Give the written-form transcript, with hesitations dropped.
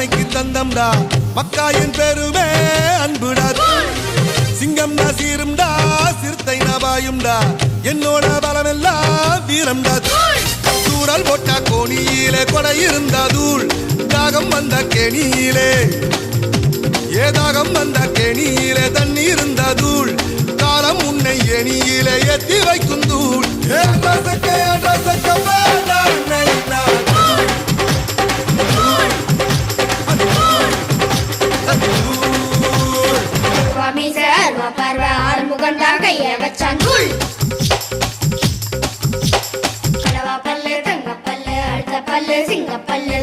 அன்னைக்கு தந்தம்டா மக்காயின் பெருமே அன்புடா சிங்கம்டா சீரும்டா சிறுத்தை நபாயும்டா என்னோட பலமெல்லாம் வீரம்டா தூரல் போட்டா கோணியிலே கொடை இருந்தா தூள் தாகம் வந்த கேணியிலே ஏதாகம் வந்த கேணியிலே தண்ணி இருந்த தூள் காலம் உன்னை எணியிலே ஏத்தி வைக்கும் தூள் கைய வச்சான் தூள் பல்லு தங்க பல்லு அழுத்த பல்லு சிங்க பல்லு